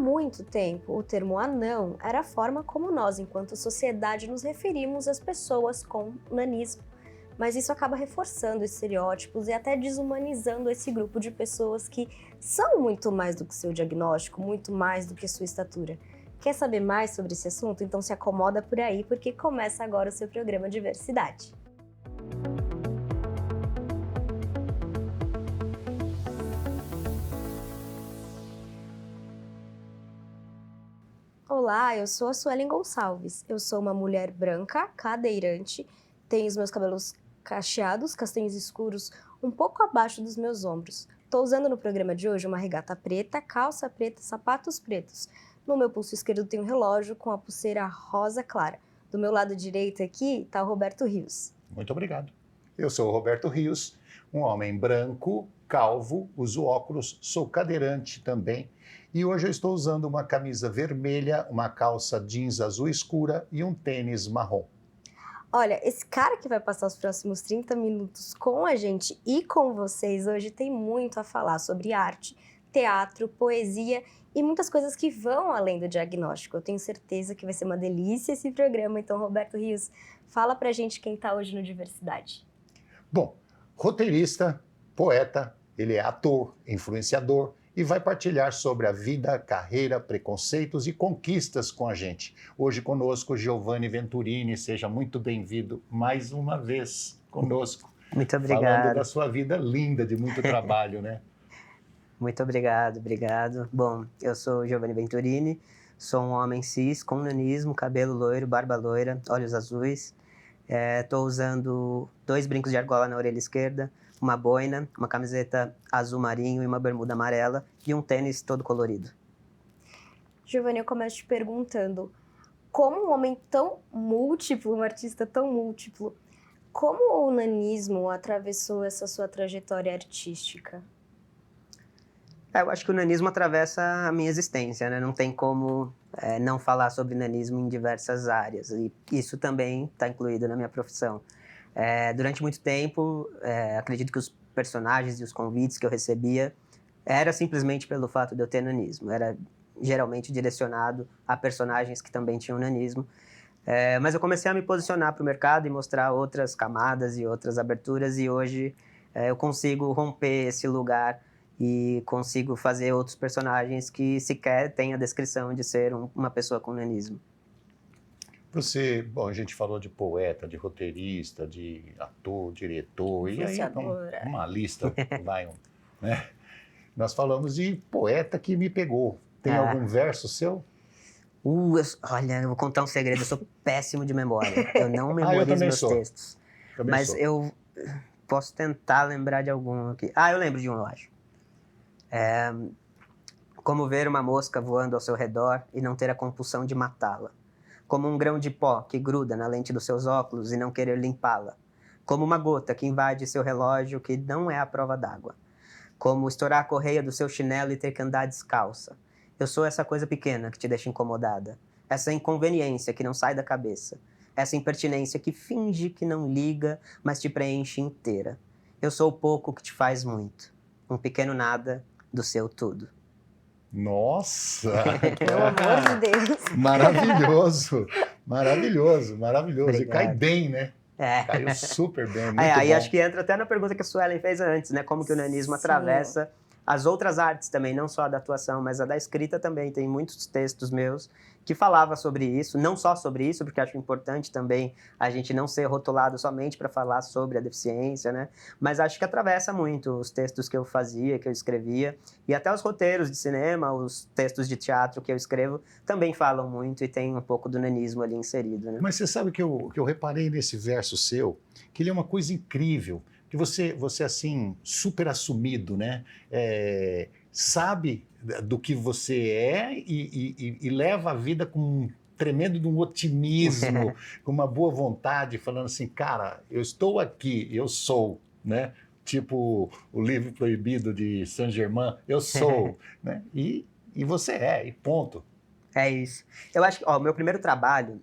muito tempo, o termo anão era a forma como nós, enquanto sociedade, nos referimos às pessoas com nanismo. Mas isso acaba reforçando estereótipos e até desumanizando esse grupo de pessoas que são muito mais do que seu diagnóstico, muito mais do que sua estatura. Quer saber mais sobre esse assunto? Então se acomoda por aí, porque começa agora o seu programa Diversidade. Olá, eu sou a Suelen Gonçalves. Eu sou uma mulher branca, cadeirante, tenho os meus cabelos cacheados, castanhos escuros, um pouco abaixo dos meus ombros. Estou usando no programa de hoje uma regata preta, calça preta, sapatos pretos. No meu pulso esquerdo tem um relógio com a pulseira rosa clara. Do meu lado direito aqui está o Roberto Rios. Muito obrigado. Eu sou o Roberto Rios, um homem branco, calvo, uso óculos, sou cadeirante também. E hoje eu estou usando uma camisa vermelha, uma calça jeans azul escura e um tênis marrom. Olha, esse cara que vai passar os próximos 30 minutos com a gente e com vocês hoje tem muito a falar sobre arte, teatro, poesia e muitas coisas que vão além do diagnóstico. Eu tenho certeza que vai ser uma delícia esse programa. Então, Roberto Rios, fala pra gente quem tá hoje no Diversidade. Bom, roteirista, poeta, ele é ator, influenciador e vai partilhar sobre a vida, carreira, preconceitos e conquistas com a gente. Hoje conosco, Giovanni Venturini, seja muito bem-vindo mais uma vez conosco. Muito obrigado. Falando da sua vida linda, de muito trabalho, né? Muito obrigado. Bom, eu sou Giovanni Venturini, sou um homem cis, com nanismo, cabelo loiro, barba loira, olhos azuis. Estou usando 2 brincos de argola na orelha esquerda, uma boina, uma camiseta azul marinho e uma bermuda amarela e um tênis todo colorido. Giovanni, eu começo te perguntando, como um homem tão múltiplo, um artista tão múltiplo, como o nanismo atravessou essa sua trajetória artística? Eu acho que o nanismo atravessa a minha existência, né? Não tem como não falar sobre nanismo em diversas áreas. E isso também está incluído na minha profissão. Durante muito tempo, acredito que os personagens e os convites que eu recebia era simplesmente pelo fato de eu ter nanismo. Era geralmente direcionado a personagens que também tinham nanismo. Mas eu comecei a me posicionar para o mercado e mostrar outras camadas e outras aberturas. E hoje eu consigo romper esse lugar e consigo fazer outros personagens que sequer têm a descrição de ser uma pessoa com nanismo. Você, bom, a gente falou de poeta, de roteirista, de ator, diretor, e aí uma lista, né? Nós falamos de poeta que me pegou. Tem algum verso seu? Olha, eu vou contar um segredo, eu sou péssimo de memória. Eu não memorizo meus textos. Mas eu posso tentar lembrar de algum aqui. Eu lembro de um, eu acho. Como ver uma mosca voando ao seu redor e não ter a compulsão de matá-la. Como um grão de pó que gruda na lente dos seus óculos e não querer limpá-la. Como uma gota que invade seu relógio que não é a prova d'água. Como estourar a correia do seu chinelo e ter que andar descalça. Eu sou essa coisa pequena que te deixa incomodada. Essa inconveniência que não sai da cabeça. Essa impertinência que finge que não liga, mas te preenche inteira. Eu sou o pouco que te faz muito. Um pequeno nada do seu tudo. Nossa! Pelo amor de Deus! Maravilhoso! Maravilhoso. Obrigado. E cai bem, né? Caiu super bem, muito aí bom. Acho que entra até na pergunta que a Suelen fez antes, né? Como que o nanismo atravessa as outras artes também, não só a da atuação, mas a da escrita também. Tem muitos textos meus que falava sobre isso, não só sobre isso, porque acho importante também a gente não ser rotulado somente para falar sobre a deficiência, né? Mas acho que atravessa muito os textos que eu fazia, que eu escrevia, e até os roteiros de cinema, os textos de teatro que eu escrevo, também falam muito e tem um pouco do nanismo ali inserido, né? Mas você sabe que eu reparei nesse verso seu, que ele é uma coisa incrível, que você assim, super assumido, né? Sabe do que você é e leva a vida com um tremendo de um otimismo, com uma boa vontade, falando assim, cara, eu estou aqui, eu sou, né? Tipo o livro proibido de Saint-Germain, eu sou, né? E você e ponto. É isso. Eu acho que, meu primeiro trabalho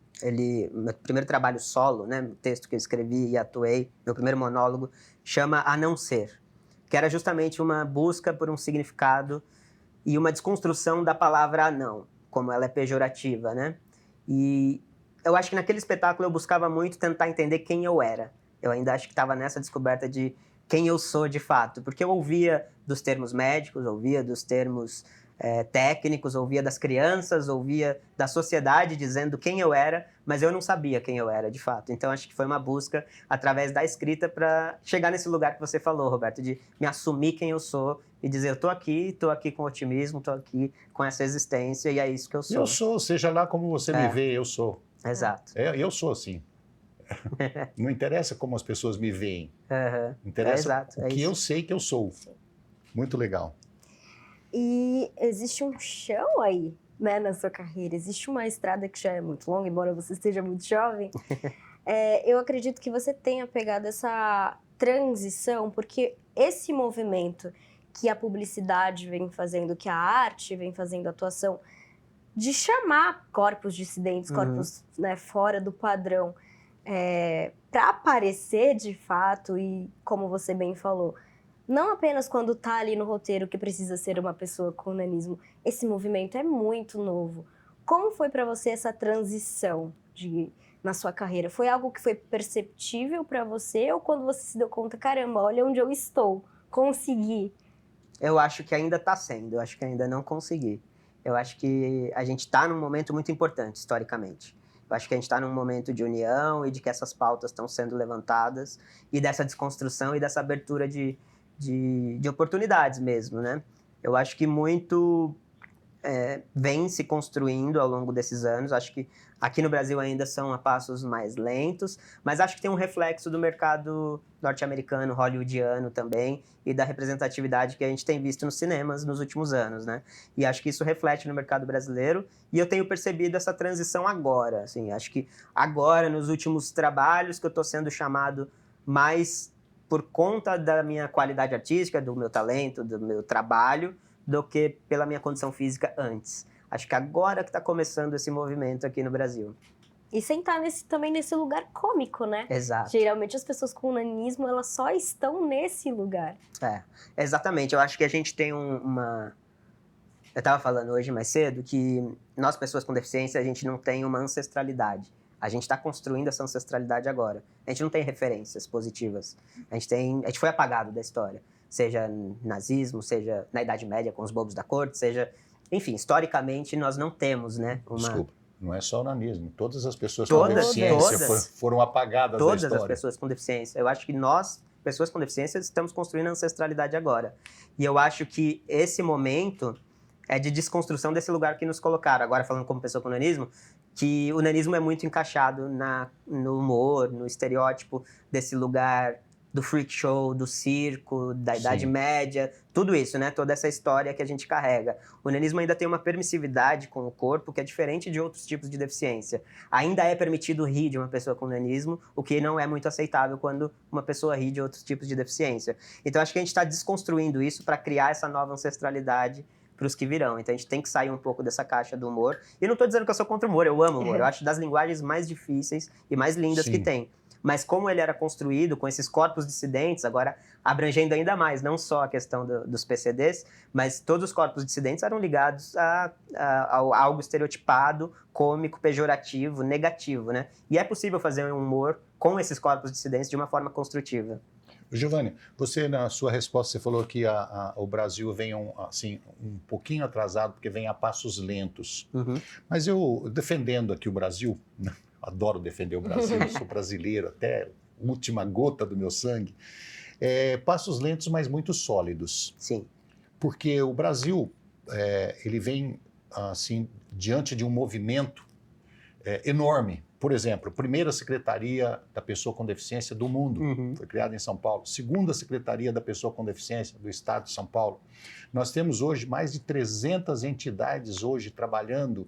solo, né, o texto que eu escrevi e atuei, meu primeiro monólogo, chama A Não Ser, que era justamente uma busca por um significado e uma desconstrução da palavra não, como ela é pejorativa, né? E eu acho que naquele espetáculo eu buscava muito tentar entender quem eu era. Eu ainda acho que estava nessa descoberta de quem eu sou de fato, porque eu ouvia dos termos médicos, ouvia dos termos técnicos, ouvia das crianças, ouvia da sociedade dizendo quem eu era, mas eu não sabia quem eu era de fato. Então acho que foi uma busca através da escrita para chegar nesse lugar que você falou, Roberto, de me assumir quem eu sou e dizer eu tô aqui com otimismo, tô aqui com essa existência e é isso que eu sou. Eu sou, seja lá como você me É. vê, eu sou. Exato. Eu sou assim. Não interessa como as pessoas me veem. Uhum. Interessa Exato, o que eu sei que eu sou. Muito legal. E existe um chão aí, né, na sua carreira. Existe uma estrada que já é muito longa, embora você esteja muito jovem. Eu acredito que você tenha pegado essa transição, porque esse movimento que a publicidade vem fazendo, que a arte vem fazendo, a atuação, de chamar corpos dissidentes, corpos, né, fora do padrão, para aparecer de fato, e como você bem falou, não apenas quando tá ali no roteiro que precisa ser uma pessoa com nanismo, esse movimento é muito novo. Como foi para você essa transição na sua carreira? Foi algo que foi perceptível para você ou quando você se deu conta, caramba, olha onde eu estou, consegui? Eu acho que ainda está sendo, eu acho que ainda não consegui. Eu acho que a gente está num momento muito importante, historicamente. Eu acho que a gente está num momento de união e de que essas pautas estão sendo levantadas e dessa desconstrução e dessa abertura de oportunidades mesmo, né? Eu acho que muito vem se construindo ao longo desses anos. Acho que aqui no Brasil ainda são a passos mais lentos, mas acho que tem um reflexo do mercado norte-americano, hollywoodiano também, e da representatividade que a gente tem visto nos cinemas nos últimos anos, né? E acho que isso reflete no mercado brasileiro, e eu tenho percebido essa transição agora, assim, acho que agora, nos últimos trabalhos que eu estou sendo chamado mais por conta da minha qualidade artística, do meu talento, do meu trabalho, do que pela minha condição física antes. Acho que agora que está começando esse movimento aqui no Brasil. E sem estar também nesse lugar cômico, né? Exato. Geralmente as pessoas com nanismo, elas só estão nesse lugar. Exatamente. Eu acho que a gente tem uma... Eu estava falando hoje mais cedo que nós, pessoas com deficiência, a gente não tem uma ancestralidade. A gente está construindo essa ancestralidade agora. A gente não tem referências positivas. A gente foi apagado da história. Seja nazismo, seja na Idade Média com os bobos da corte, seja... Enfim, historicamente, nós não temos, né? Desculpa, não é só o nanismo. Todas as pessoas com Todas. deficiência foram apagadas da Todas história. as pessoas com deficiência. Eu acho que nós, pessoas com deficiência, estamos construindo a ancestralidade agora. E eu acho que esse momento é de desconstrução desse lugar que nos colocaram. Agora, falando como pessoa com nanismo, que o nanismo é muito encaixado no humor, no estereótipo desse lugar do freak show, do circo, da Idade Média, tudo isso, né? Toda essa história que a gente carrega. O nanismo ainda tem uma permissividade com o corpo que é diferente de outros tipos de deficiência. Ainda é permitido rir de uma pessoa com nanismo, o que não é muito aceitável quando uma pessoa ri de outros tipos de deficiência. Então, acho que a gente está desconstruindo isso para criar essa nova ancestralidade para os que virão. Então, a gente tem que sair um pouco dessa caixa do humor. E não estou dizendo que eu sou contra o humor, eu amo o humor. Eu acho das linguagens mais difíceis e mais lindas que tem. Mas como ele era construído com esses corpos dissidentes, agora abrangendo ainda mais, não só a questão dos PCDs, mas todos os corpos dissidentes eram ligados a algo estereotipado, cômico, pejorativo, negativo, né? E é possível fazer um humor com esses corpos dissidentes de uma forma construtiva. Giovanni, você na sua resposta você falou que o Brasil vem um pouquinho atrasado porque vem a passos lentos. Mas eu, defendendo aqui o Brasil, adoro defender o Brasil, sou brasileiro até última gota do meu sangue, passos lentos, mas muito sólidos. Sim. Porque o Brasil, ele vem assim diante de um movimento enorme. Por exemplo, primeira Secretaria da Pessoa com Deficiência do mundo foi criada em São Paulo. Segunda Secretaria da Pessoa com Deficiência do Estado de São Paulo. Nós temos hoje mais de 300 entidades hoje trabalhando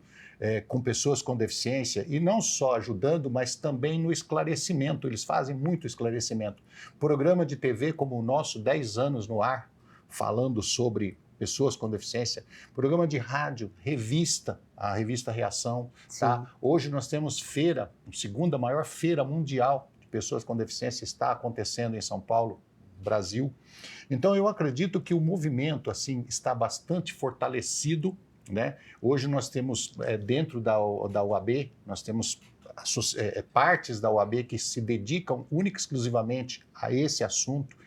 com pessoas com deficiência e não só ajudando, mas também no esclarecimento. Eles fazem muito esclarecimento. Programa de TV como o nosso, 10 anos no ar, falando sobre pessoas com deficiência, programa de rádio, revista, a revista Reação, tá? Hoje nós temos a segunda maior feira mundial de pessoas com deficiência está acontecendo em São Paulo, Brasil. Então, eu acredito que o movimento assim está bastante fortalecido, né? Hoje nós temos, dentro da UAB, nós temos partes da UAB que se dedicam única e exclusivamente a esse assunto.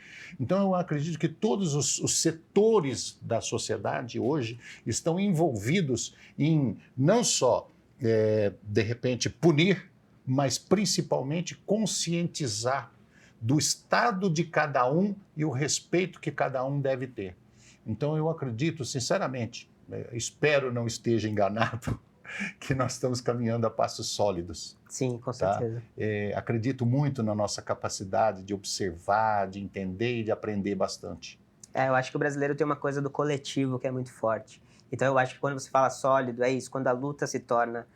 Então, eu acredito que todos os setores da sociedade hoje estão envolvidos em não só, de repente, punir, mas principalmente conscientizar do estado de cada um e o respeito que cada um deve ter. Então, eu acredito, sinceramente, espero não esteja enganado, que nós estamos caminhando a passos sólidos. Sim, com certeza. Acredito muito na nossa capacidade de observar, de entender e de aprender bastante. Eu acho que o brasileiro tem uma coisa do coletivo que é muito forte. Então, eu acho que quando você fala sólido, é isso. Quando a luta se torna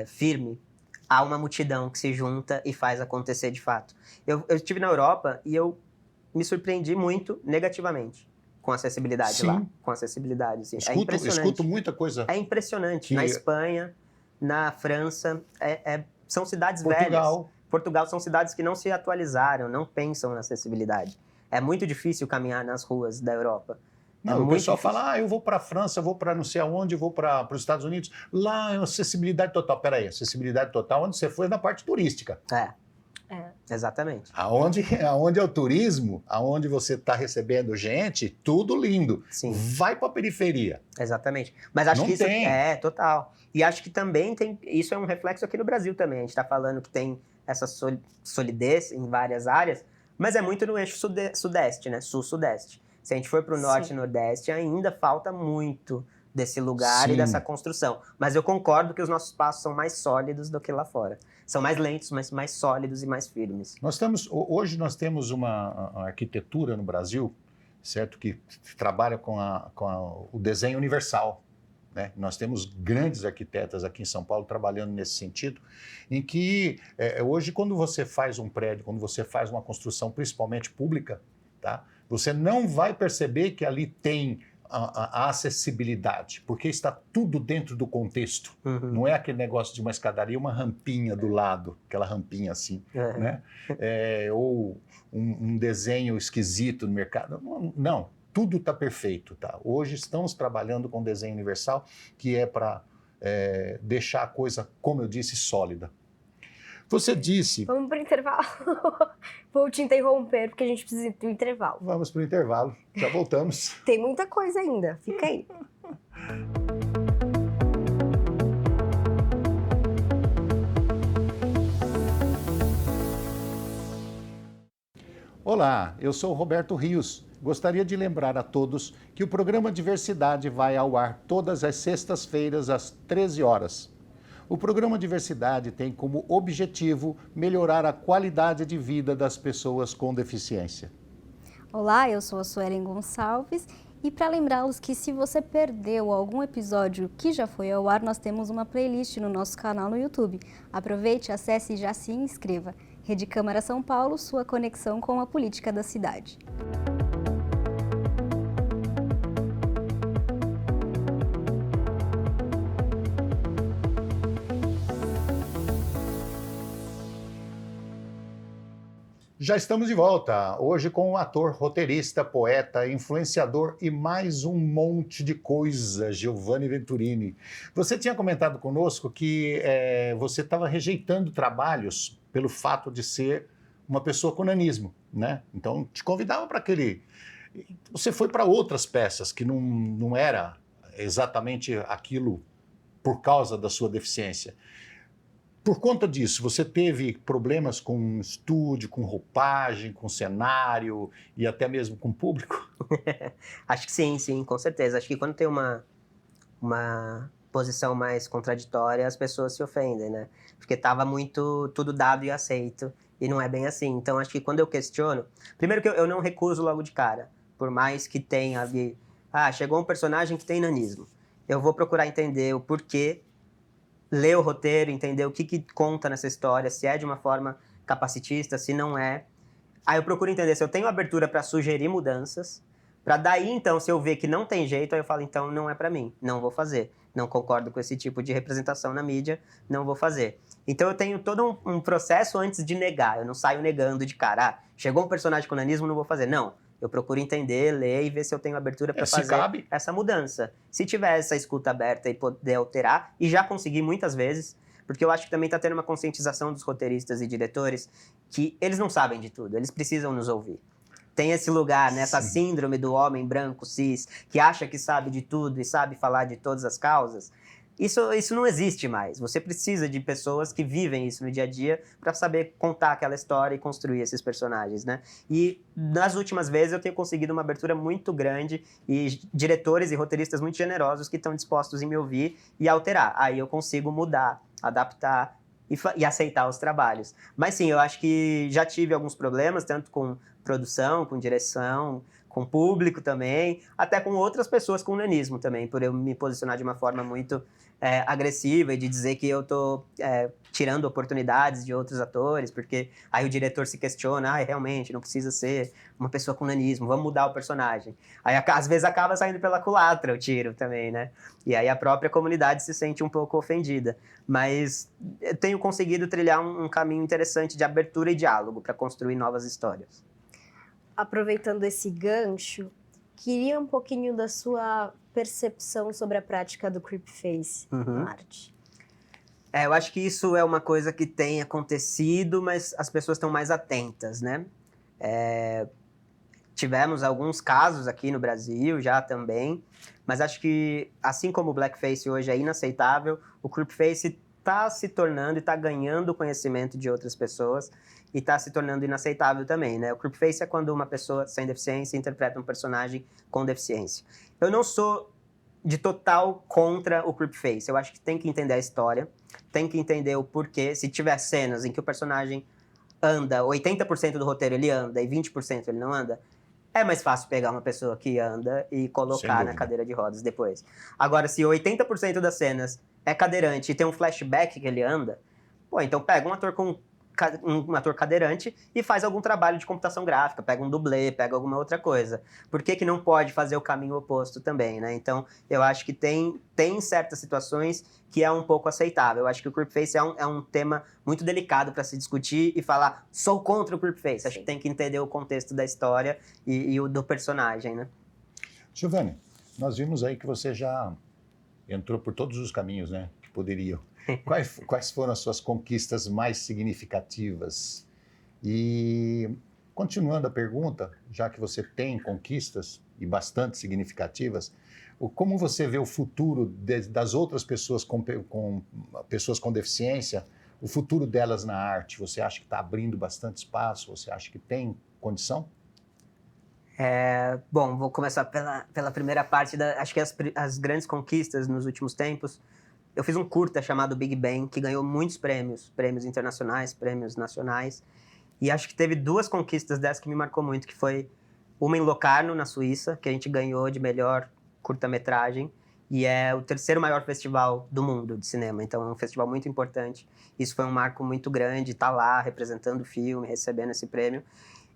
firme, há uma multidão que se junta e faz acontecer de fato. Eu estive na Europa e eu me surpreendi muito negativamente com a acessibilidade lá. Com a acessibilidade, sim. É impressionante. Escuto muita coisa. É impressionante. Na Espanha, na França, são cidades velhas. Portugal são cidades que não se atualizaram, não pensam na acessibilidade. É muito difícil caminhar nas ruas da Europa. Não, o pessoal fala, eu vou para a França, eu vou para não sei aonde, eu vou para os Estados Unidos. Lá é acessibilidade total. Peraí, acessibilidade total, onde você foi na parte turística. Exatamente. Aonde é o turismo, aonde você está recebendo gente, tudo lindo. Sim. Vai para a periferia. Exatamente. Mas acho que isso total. E acho que também isso é um reflexo aqui no Brasil também. A gente está falando que tem essa solidez em várias áreas, mas é muito no eixo sudeste, né? Sul-sudeste. Se a gente for para o norte e nordeste, ainda falta muito desse lugar e dessa construção. Mas eu concordo que os nossos passos são mais sólidos do que lá fora. São mais lentos, mas mais sólidos e mais firmes. Hoje nós temos uma arquitetura no Brasil, certo, que trabalha com o desenho universal. Né? Nós temos grandes arquitetas aqui em São Paulo trabalhando nesse sentido, em que hoje, quando você faz um prédio, quando você faz uma construção, principalmente pública, tá? Você não vai perceber que ali tem a acessibilidade, porque está tudo dentro do contexto. Uhum. Não é aquele negócio de uma escadaria, uma rampinha do lado, aquela rampinha assim, né? Ou um desenho esquisito no mercado. Não, tudo está perfeito. Tá? Hoje estamos trabalhando com desenho universal, que é para deixar a coisa, como eu disse, sólida. Você disse... Vamos para o intervalo. Vou te interromper, porque a gente precisa ir para o intervalo. Vamos para o intervalo. Já voltamos. Tem muita coisa ainda. Fica aí. Olá, eu sou o Roberto Rios. Gostaria de lembrar a todos que o programa Diversidade vai ao ar todas as sextas-feiras às 13 horas. O programa Diversidade tem como objetivo melhorar a qualidade de vida das pessoas com deficiência. Olá, eu sou a Suelen Gonçalves e para lembrá-los que se você perdeu algum episódio que já foi ao ar, nós temos uma playlist no nosso canal no YouTube. Aproveite, acesse e já se inscreva. Rede Câmara São Paulo, sua conexão com a política da cidade. Já estamos de volta, hoje com um ator, roteirista, poeta, influenciador e mais um monte de coisa, Giovanni Venturini. Você tinha comentado conosco que você estava rejeitando trabalhos pelo fato de ser uma pessoa com nanismo, né? Então, te convidava para aquele... Você foi para outras peças que não era exatamente aquilo por causa da sua deficiência. Por conta disso, você teve problemas com estúdio, com roupagem, com cenário e até mesmo com público? Acho que sim, com certeza. Acho que quando tem uma posição mais contraditória, as pessoas se ofendem, né? Porque estava muito tudo dado e aceito, e não é bem assim. Então, acho que quando eu questiono... Primeiro que eu não recuso logo de cara, por mais que tenha ali... chegou um personagem que tem nanismo. Eu vou procurar entender o porquê, ler o roteiro, entender o que conta nessa história, se é de uma forma capacitista, se não é. Aí eu procuro entender se eu tenho abertura para sugerir mudanças, para daí, então, se eu ver que não tem jeito, aí eu falo, então, não é para mim, não vou fazer. não concordo com esse tipo de representação na mídia, não vou fazer. Então eu tenho todo um processo antes de negar, eu não saio negando de cara, chegou um personagem com nanismo, não vou fazer. Não, eu procuro entender, ler e ver se eu tenho abertura para fazer essa mudança. Se tiver essa escuta aberta e poder alterar, e já consegui muitas vezes, porque eu acho que também está tendo uma conscientização dos roteiristas e diretores que eles não sabem de tudo, eles precisam nos ouvir. Tem esse lugar, né, essa síndrome do homem branco cis, que acha que sabe de tudo e sabe falar de todas as causas. Isso não existe mais. Você precisa de pessoas que vivem isso no dia a dia para saber contar aquela história e construir esses personagens, né? E nas últimas vezes eu tenho conseguido uma abertura muito grande e diretores e roteiristas muito generosos que estão dispostos em me ouvir e alterar. Aí eu consigo mudar, adaptar e aceitar os trabalhos. Mas sim, eu acho que já tive alguns problemas, tanto com produção, com direção, com público também, até com outras pessoas com nanismo também, por eu me posicionar de uma forma muito agressiva e de dizer que eu tô tirando oportunidades de outros atores, porque aí o diretor se questiona, realmente, não precisa ser uma pessoa com nanismo, vamos mudar o personagem. Aí às vezes acaba saindo pela culatra o tiro também, né? E aí a própria comunidade se sente um pouco ofendida. Mas eu tenho conseguido trilhar um caminho interessante de abertura e diálogo para construir novas histórias. Aproveitando esse gancho, queria um pouquinho da sua percepção sobre a prática do creepface na arte. Eu acho que isso é uma coisa que tem acontecido, mas as pessoas estão mais atentas, né? Tivemos alguns casos aqui no Brasil já também, mas acho que, assim como o blackface hoje é inaceitável, o creepface está se tornando e está ganhando conhecimento de outras pessoas e está se tornando inaceitável também, né? O creepface é quando uma pessoa sem deficiência interpreta um personagem com deficiência. Eu não sou de total contra o creepface. Eu acho que tem que entender a história, tem que entender o porquê. Se tiver cenas em que o personagem anda, 80% do roteiro ele anda e 20% ele não anda, é mais fácil pegar uma pessoa que anda e colocar na cadeira de rodas depois. Agora, se 80% das cenas é cadeirante e tem um flashback que ele anda, então pega um ator cadeirante e faz algum trabalho de computação gráfica, pega um dublê, pega alguma outra coisa. Por que não pode fazer o caminho oposto também, né? Então, eu acho que tem certas situações que é um pouco aceitável. Eu acho que o creepface é um tema muito delicado para se discutir e falar, sou contra o creepface. Acho que tem que entender o contexto da história e o do personagem, né? Giovanni, nós vimos aí que você já entrou por todos os caminhos, né, que poderiam. Quais foram as suas conquistas mais significativas? E, continuando a pergunta, já que você tem conquistas e bastante significativas, como você vê o futuro das outras pessoas com pessoas com deficiência, o futuro delas na arte? Você acha que está abrindo bastante espaço? Você acha que tem condição? Bom, vou começar pela primeira parte. Acho que as grandes conquistas nos últimos tempos. Eu fiz um curta chamado Big Bang, que ganhou muitos prêmios internacionais, prêmios nacionais. E acho que teve duas conquistas dessas que me marcou muito, que foi uma em Locarno, na Suíça, que a gente ganhou de melhor curta-metragem. E é o terceiro maior festival do mundo de cinema. Então é um festival muito importante. Isso foi um marco muito grande, estar lá representando o filme, recebendo esse prêmio.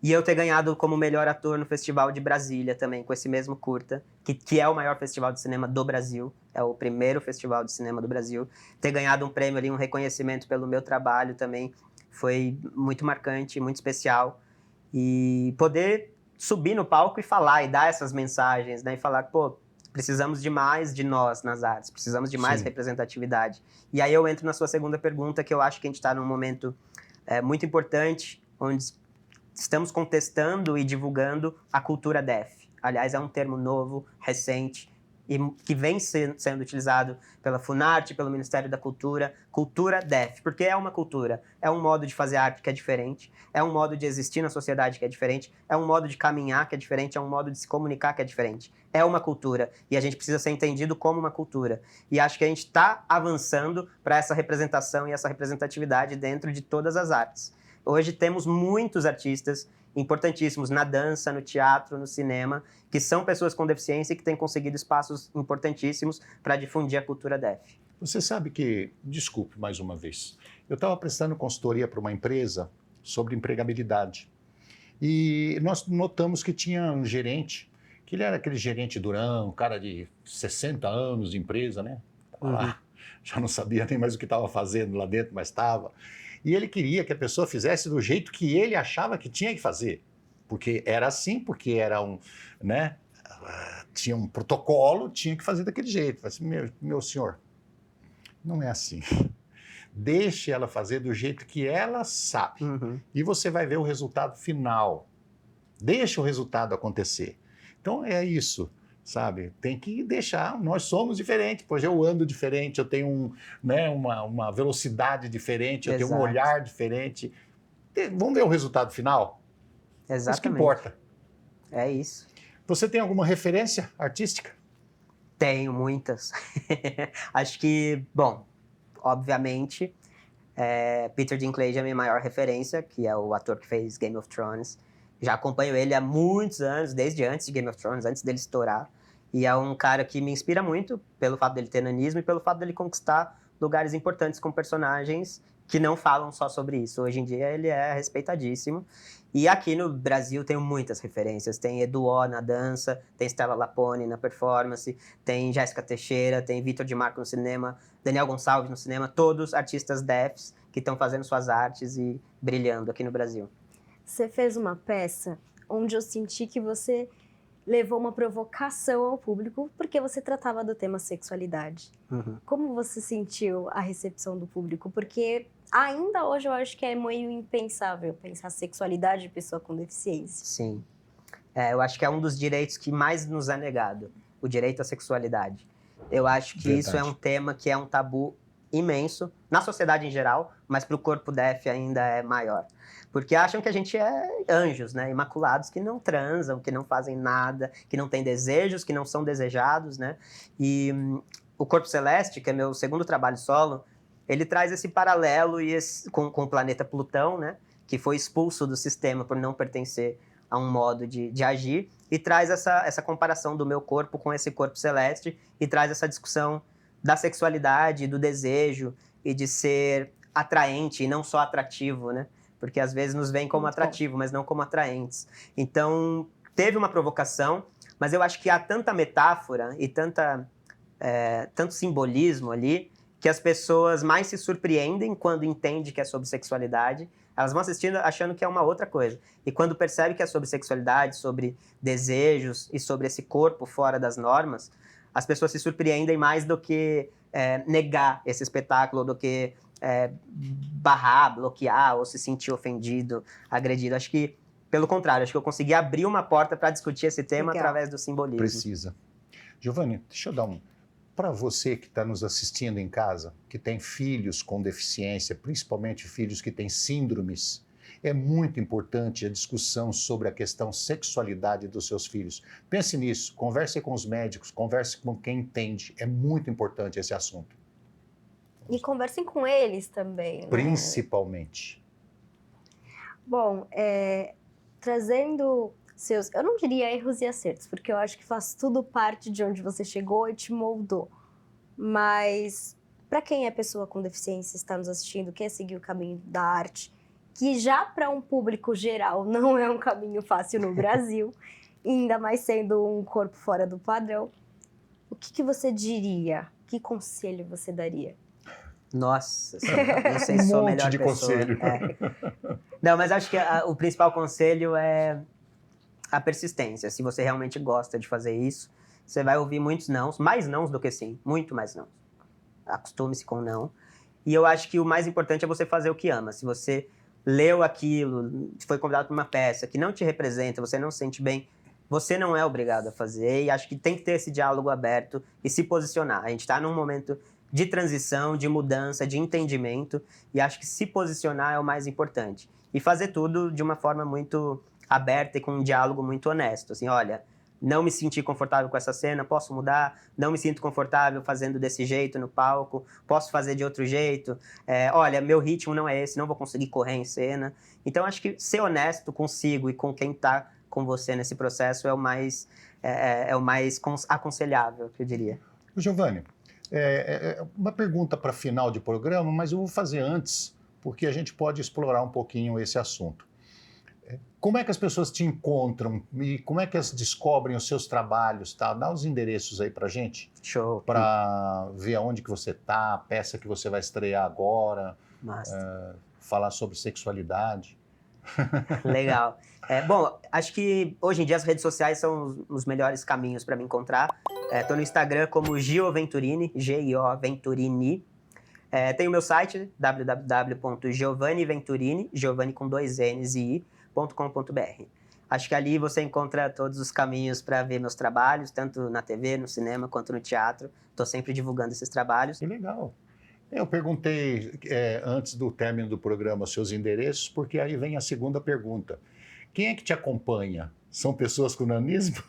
E eu ter ganhado como melhor ator no Festival de Brasília também, com esse mesmo curta, que é o maior festival de cinema do Brasil, é o primeiro festival de cinema do Brasil. Ter ganhado um prêmio ali, um reconhecimento pelo meu trabalho também, foi muito marcante, muito especial. E poder subir no palco e falar, e dar essas mensagens, né? E falar, precisamos de mais de nós nas artes, precisamos de mais representatividade. E aí eu entro na sua segunda pergunta, que eu acho que a gente está num momento muito importante, onde estamos contestando e divulgando a cultura deaf. Aliás, é um termo novo, recente, e que vem sendo utilizado pela Funarte, pelo Ministério da Cultura deaf, porque é uma cultura, é um modo de fazer arte que é diferente, é um modo de existir na sociedade que é diferente, é um modo de caminhar que é diferente, é um modo de se comunicar que é diferente. É uma cultura, e a gente precisa ser entendido como uma cultura. E acho que a gente está avançando para essa representação e essa representatividade dentro de todas as artes. Hoje temos muitos artistas importantíssimos na dança, no teatro, no cinema, que são pessoas com deficiência e que têm conseguido espaços importantíssimos para difundir a cultura deaf. Você sabe que, desculpe mais uma vez, eu estava prestando consultoria para uma empresa sobre empregabilidade e nós notamos que tinha um gerente, que ele era aquele gerente durão, um cara de 60 anos de empresa, né? estava lá, já não sabia nem mais o que estava fazendo lá dentro, mas estava. E ele queria que a pessoa fizesse do jeito que ele achava que tinha que fazer, porque era assim, porque era né, tinha um protocolo, tinha que fazer daquele jeito. Eu falei assim, meu senhor, não é assim. Deixe ela fazer do jeito que ela sabe. E você vai ver o resultado final. Deixa o resultado acontecer. Então é isso, sabe? Tem que deixar. Nós somos diferentes, pois eu ando diferente, eu tenho né, uma velocidade diferente, eu tenho um olhar diferente. Vamos ver o resultado final? Exatamente. Isso que importa. É isso. Você tem alguma referência artística? Tenho muitas. Acho que, bom, obviamente, Peter Dinklage é a minha maior referência, que é o ator que fez Game of Thrones. Já acompanho ele há muitos anos, desde antes de Game of Thrones, antes dele estourar. E é um cara que me inspira muito pelo fato dele ter nanismo e pelo fato dele conquistar lugares importantes com personagens que não falam só sobre isso. Hoje em dia ele é respeitadíssimo. E aqui no Brasil tenho muitas referências. Tem Eduó na dança, tem Stella Lapone na performance, tem Jéssica Teixeira, tem Vitor Di Marco no cinema, Daniel Gonçalves no cinema, todos artistas DEFs que estão fazendo suas artes e brilhando aqui no Brasil. Você fez uma peça onde eu senti que você levou uma provocação ao público porque você tratava do tema sexualidade. Como você sentiu a recepção do público? Porque ainda hoje eu acho que é meio impensável pensar sexualidade de pessoa com deficiência. Sim. Eu acho que é um dos direitos que mais nos é negado, o direito à sexualidade. Eu acho que isso é um tema que é um tabu imenso, na sociedade em geral, mas para o corpo DEF ainda é maior. Porque acham que a gente é anjos, né? Imaculados, que não transam, que não fazem nada, que não têm desejos, que não são desejados, né? E o Corpo Celeste, que é meu segundo trabalho solo, ele traz esse paralelo com o planeta Plutão, né? Que foi expulso do sistema por não pertencer a um modo de agir, e traz essa comparação do meu corpo com esse corpo celeste, e traz essa discussão da sexualidade, do desejo, e de ser atraente e não só atrativo, né? Porque às vezes nos veem como atrativo, mas não como atraentes. Então, teve uma provocação, mas eu acho que há tanta metáfora e tanto simbolismo ali, que as pessoas mais se surpreendem quando entendem que é sobre sexualidade. Elas vão assistindo achando que é uma outra coisa. E quando percebem que é sobre sexualidade, sobre desejos e sobre esse corpo fora das normas, as pessoas se surpreendem mais do que negar esse espetáculo, do que barrar, bloquear ou se sentir ofendido, agredido. Acho que, pelo contrário, acho que eu consegui abrir uma porta para discutir esse tema através do simbolismo. Precisa. Giovanni, deixa eu dar para você que está nos assistindo em casa, que tem filhos com deficiência, principalmente filhos que têm síndromes, é muito importante a discussão sobre a questão sexualidade dos seus filhos. Pense nisso, converse com os médicos, converse com quem entende, é muito importante esse assunto. E conversem com eles também, né? Principalmente. Bom, trazendo seus, eu não diria erros e acertos, porque eu acho que faz tudo parte de onde você chegou e te moldou. Mas para quem é pessoa com deficiência, está nos assistindo, quer seguir o caminho da arte, que já para um público geral não é um caminho fácil no Brasil, ainda mais sendo um corpo fora do padrão, o que você diria? Que conselho você daria? Nossa, não sei se sou a melhor pessoa. Conselho. Não, mas acho que o principal conselho é a persistência. Se você realmente gosta de fazer isso, você vai ouvir muitos nãos, mais nãos do que sim, muito mais nãos. Acostume-se com não. E eu acho que o mais importante é você fazer o que ama. Se você leu aquilo, foi convidado para uma peça que não te representa, você não se sente bem, você não é obrigado a fazer. E acho que tem que ter esse diálogo aberto e se posicionar. A gente está num momento de transição, de mudança, de entendimento, e acho que se posicionar é o mais importante. E fazer tudo de uma forma muito aberta e com um diálogo muito honesto. Assim, olha, não me senti confortável com essa cena, posso mudar? Não me sinto confortável fazendo desse jeito no palco, posso fazer de outro jeito? Olha, meu ritmo não é esse, não vou conseguir correr em cena. Então, acho que ser honesto consigo e com quem está com você nesse processo é o mais aconselhável, eu diria. Giovanni, uma pergunta para final de programa, mas eu vou fazer antes, porque a gente pode explorar um pouquinho esse assunto. Como é que as pessoas te encontram e como é que elas descobrem os seus trabalhos? Tá? Dá os endereços aí pra gente, Show. para ver aonde que você tá, a peça que você vai estrear agora, Massa. falar sobre sexualidade. Legal. Bom, acho que hoje em dia as redes sociais são os melhores caminhos para me encontrar. Tô no Instagram como Gio Venturini, G-I-O Venturini. Tem o meu site, www.giovanniventurini, Giovanni com 2 N's e i.com.br. Acho que ali você encontra todos os caminhos para ver meus trabalhos, tanto na TV, no cinema, quanto no teatro. Estou sempre divulgando esses trabalhos. Que legal. Eu perguntei antes do término do programa os seus endereços, porque aí vem a segunda pergunta. Quem é que te acompanha? São pessoas com nanismo?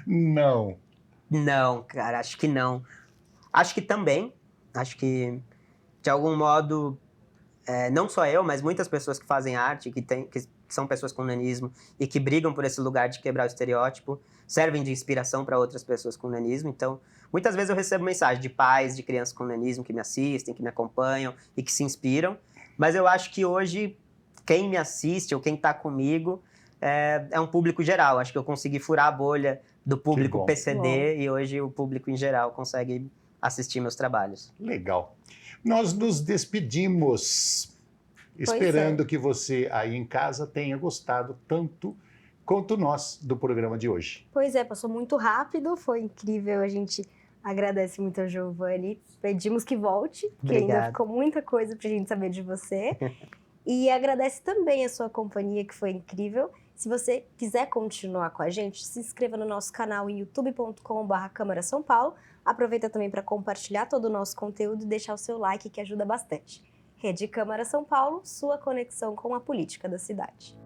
Não. Não, cara, acho que não. Acho que também. Acho que, de algum modo, não só eu, mas muitas pessoas que fazem arte, que são pessoas com nanismo e que brigam por esse lugar de quebrar o estereótipo, servem de inspiração para outras pessoas com nanismo. Então, muitas vezes eu recebo mensagem de pais de crianças com nanismo que me assistem, que me acompanham e que se inspiram. Mas eu acho que hoje, quem me assiste ou quem está comigo é um público geral. Acho que eu consegui furar a bolha do público PCD e hoje o público em geral consegue assistir meus trabalhos. Legal. Nós nos despedimos, esperando que você aí em casa tenha gostado tanto quanto nós do programa de hoje. Pois é, passou muito rápido, foi incrível, a gente agradece muito ao Giovanni, pedimos que volte, porque ainda ficou muita coisa pra gente saber de você, e agradece também a sua companhia, que foi incrível. Se você quiser continuar com a gente, se inscreva no nosso canal em youtube.com/Câmara São Paulo. Aproveita também para compartilhar todo o nosso conteúdo e deixar o seu like, que ajuda bastante. Rede Câmara São Paulo, sua conexão com a política da cidade.